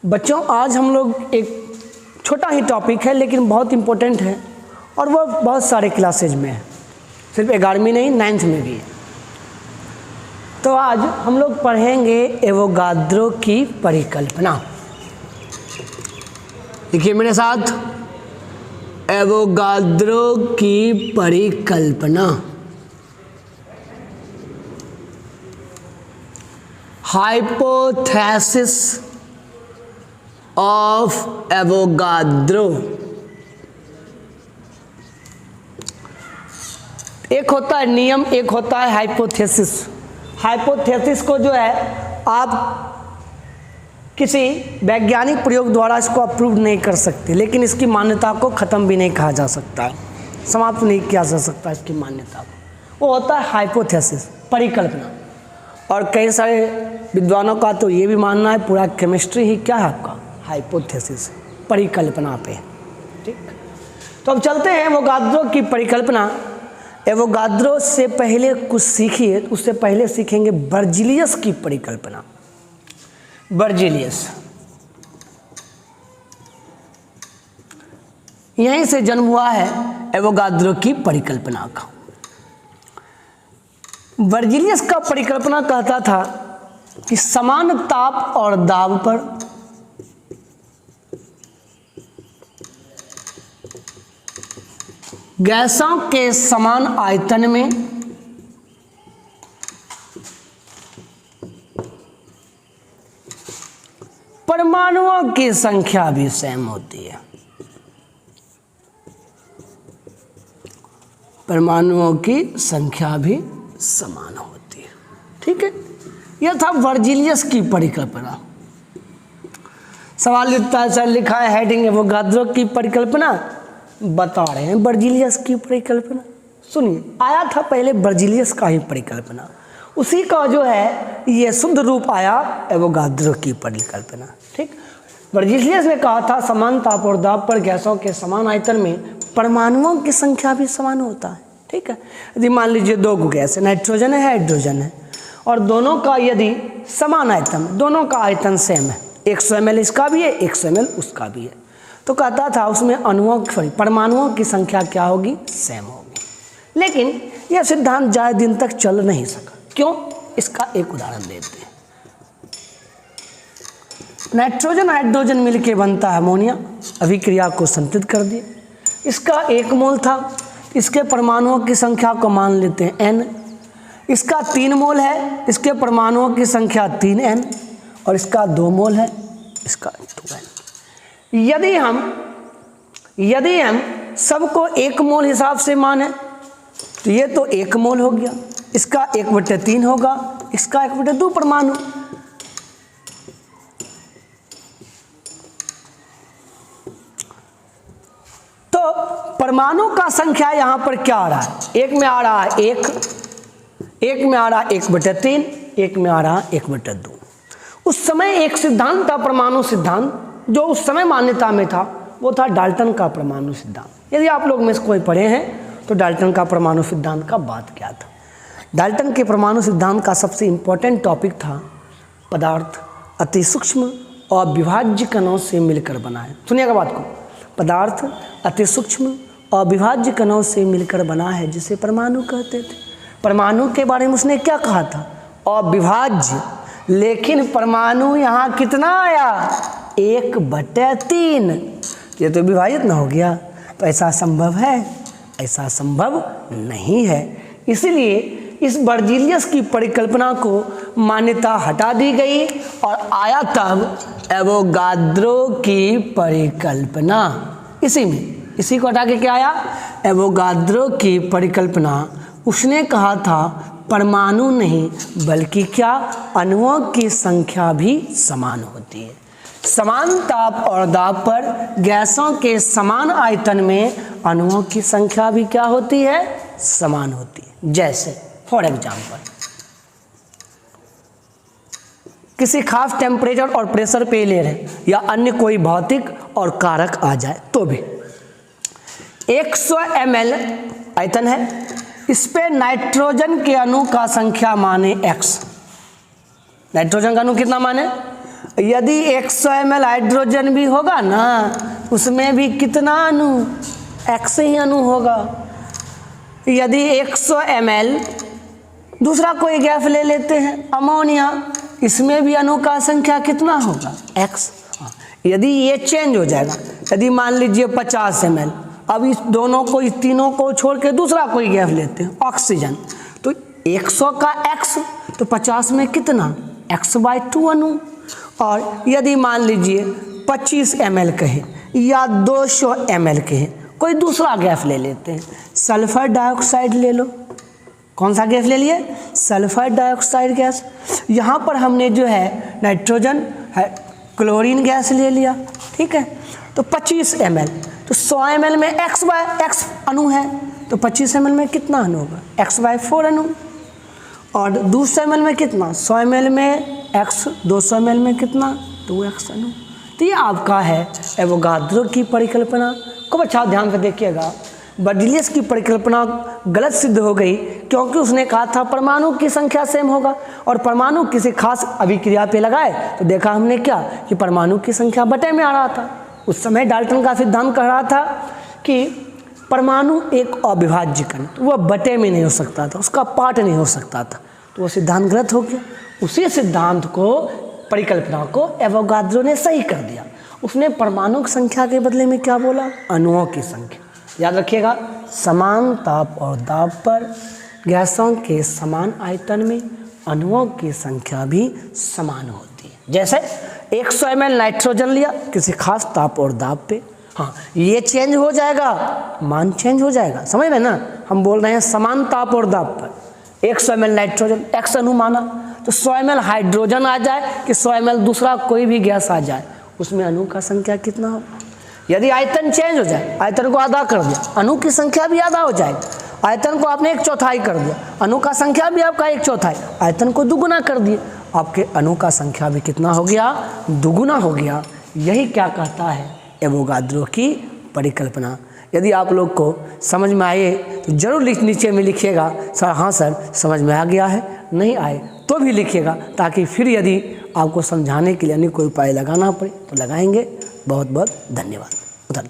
बच्चों आज हम लोग एक छोटा ही टॉपिक है लेकिन बहुत इम्पोर्टेंट है और वो बहुत सारे क्लासेज में है, सिर्फ 11वीं नहीं 9th में भी है। तो आज हम लोग पढ़ेंगे एवोगाद्रो की परिकल्पना। देखिए मेरे साथ, एवोगाद्रो की परिकल्पना। Hypothesis of Avogadro. एक होता है नियम, एक होता है हाइपोथेसिस। हाइपोथेसिस को जो है आप किसी वैज्ञानिक प्रयोग द्वारा इसको अप्रूव नहीं कर सकते, लेकिन इसकी मान्यता को ख़त्म भी नहीं कहा जा सकता है, समाप्त नहीं किया जा सकता इसकी मान्यता को। वो होता है हाइपोथेसिस, परिकल्पना। और कई सारे विद्वानों का तो ये भी मानना है पूरा केमिस्ट्री ही क्या है आपका हाइपोथेसिस, परिकल्पना पे। ठीक, तो अब चलते हैं एवोगाद्रो की परिकल्पना। एवोगाद्रो से पहले कुछ सीखिए, उससे पहले सीखेंगे बर्जीलियस की परिकल्पना। बर्जीलियस, यहीं से जन्म हुआ है एवोगाद्रो की परिकल्पना का। बर्जीलियस का परिकल्पना कहता था कि समान ताप और दाब पर गैसों के समान आयतन में परमाणुओं की संख्या भी सेम होती है। परमाणुओं की संख्या भी समान होती है। ठीक है, यह था बर्जीलियस की परिकल्पना। सवाल लिखता है, सर लिखा है हेडिंग एवोगाद्रो की परिकल्पना, बता रहे हैं बर्जीलियस की परिकल्पना। सुनिए, आया था पहले बर्जीलियस का ही परिकल्पना, उसी का जो है ये शुद्ध रूप आया एवोगाद्रो की परिकल्पना। ठीक, बर्जीलियस ने कहा था समान ताप और दाब पर गैसों के समान आयतन में परमाणुओं की संख्या भी समान होता है। ठीक है, यदि मान लीजिए दो गैस है, नाइट्रोजन है, हाइड्रोजन है, और दोनों का यदि समान आयतन, दोनों का आयतन सेम है, 100 ml इसका भी है, 100 ml उसका भी है, तो कहता था उसमें परमाणुओं की संख्या क्या होगी, सेम होगी। लेकिन यह सिद्धांत ज़्यादा दिन तक चल नहीं सका। क्यों? इसका एक उदाहरण देते हैं। नाइट्रोजन हाइड्रोजन मिलके बनता है अमोनिया, अभिक्रिया को संतृप्त कर दिए। इसका 1 मोल था, इसके परमाणुओं की संख्या को मान लेते हैं n। इसका 3 मोल है, इसके परमाणुओं की संख्या 3n, और इसका 2 मोल है, इसका 2n। यदि हम सबको 1 मोल हिसाब से माने तो ये तो 1 मोल हो गया, इसका 1/3 होगा, इसका 1/2 परमाणु। तो परमाणु का संख्या यहां पर क्या आ रहा है, एक में आ रहा है 1, एक में आ रहा है 1/3, एक में आ रहा है 1/2। उस समय एक सिद्धांत था परमाणु सिद्धांत, जो उस समय मान्यता में था, वो था डाल्टन का परमाणु सिद्धांत। यदि आप लोग में से कोई पढ़े हैं तो डाल्टन का परमाणु सिद्धांत का बात क्या था। डाल्टन के परमाणु सिद्धांत का सबसे इम्पोर्टेंट टॉपिक था पदार्थ अति सूक्ष्म और विभाज्य कणों से मिलकर बना है। सुनिएगा बात को, पदार्थ अति सूक्ष्म और विभाज्य कणों से मिलकर बना है, जिसे परमाणु कहते थे। परमाणु के बारे में उसने क्या कहा था, अविभाज्य। लेकिन परमाणु यहाँ कितना आया, 1/3। ये तो विभाजित ना हो गया, तो ऐसा संभव है, ऐसा संभव नहीं है। इसलिए इस बर्जीलियस की परिकल्पना को मान्यता हटा दी गई और आया तब एवोगाद्रो की परिकल्पना। इसी को हटा के क्या आया, एवोगाद्रो की परिकल्पना। उसने कहा था परमाणु नहीं बल्कि क्या, अणुओं की संख्या भी समान होती है। समान ताप और दाब पर गैसों के समान आयतन में अणुओं की संख्या भी क्या होती है, समान होती है। जैसे फॉर एग्जांपल किसी खास टेम्परेचर और प्रेशर पे ले रहे या अन्य कोई भौतिक और कारक आ जाए तो भी 100 ml आयतन है, इस पे नाइट्रोजन के अणु का संख्या माने x। नाइट्रोजन का अणु कितना माने, यदि 100 ml हाइड्रोजन भी होगा ना, उसमें भी कितना अणु, x ही अणु होगा। यदि 100 ml दूसरा कोई गैस ले लेते हैं अमोनिया, इसमें भी अणु का संख्या कितना होगा, x। यदि ये चेंज हो जाएगा, यदि मान लीजिए 50 ml, अब इस दोनों को, इस तीनों को छोड़ के दूसरा कोई गैस लेते हैं ऑक्सीजन, तो 100 का x तो 50 में कितना, x/2 अणु। और यदि मान लीजिए 25 ml कहे या 200 ml कहे, कोई दूसरा गैस ले लेते हैं, सल्फर डाइऑक्साइड ले लो। कौन सा गैस ले लिए, सल्फर डाइऑक्साइड गैस। यहाँ पर हमने जो है नाइट्रोजन है, क्लोरीन गैस ले लिया, ठीक है। तो 25 ml, तो 100 ml में x/x अणु है, तो 25 ml में कितना अणु होगा, x/4 अणु। और 200 ml में कितना, 100 ml में x, 200 ml में कितना, 2x अणु। तो ये आपका है एवोगाद्रो की परिकल्पना। खूब अच्छा ध्यान से देखिएगा, बर्जीलियस की परिकल्पना गलत सिद्ध हो गई, क्योंकि उसने कहा था परमाणु की संख्या सेम होगा, और परमाणु किसी खास अभिक्रिया पे लगाए तो देखा हमने क्या कि परमाणु की संख्या बटे में आ रहा था। उस समय डाल्टन का सिद्धांत कह रहा था कि परमाणु एक अविभाज्य कण, तो वह बटे में नहीं हो सकता था, उसका पार्ट नहीं हो सकता था, तो वह सिद्धांत गलत हो गया। उसी सिद्धांत को, परिकल्पना को एवोगाद्रो ने सही कर दिया। उसने परमाणु की संख्या के बदले में क्या बोला, अणुओं की संख्या। याद रखिएगा, समान ताप और दाब पर गैसों के समान आयतन में अणुओं की संख्या भी समान होती है। जैसे 100 ml नाइट्रोजन लिया किसी खास ताप और दाब पे, हाँ ये चेंज हो जाएगा, मान चेंज हो जाएगा, समझ रहे ना। हम बोल रहे हैं समान ताप और दाब पर 100 ml नाइट्रोजन x अणु माना, तो 100 ml हाइड्रोजन आ जाए कि 100 ml दूसरा कोई भी गैस आ जाए, उसमें अणु का संख्या कितना होगा। यदि आयतन चेंज हो जाए, आयतन को आधा कर दिया, अणु की संख्या भी आधा हो जाएगी। आयतन को आपने 1/4 कर दिया, अणु का संख्या भी आपका 1/4, आयतन को दुगुना कर दिए, आपके अणु का संख्या भी कितना हो गया, दुगुना हो गया। यही क्या कहता है एवोगाद्रो की परिकल्पना। यदि आप लोग को समझ में आए तो जरूर नीचे में लिखिएगा सर हाँ सर समझ में आ गया है, नहीं आए तो भी लिखिएगा, ताकि फिर यदि आपको समझाने के लिए अन्य कोई उपाय लगाना पड़े तो लगाएंगे। बहुत बहुत धन्यवाद। उधर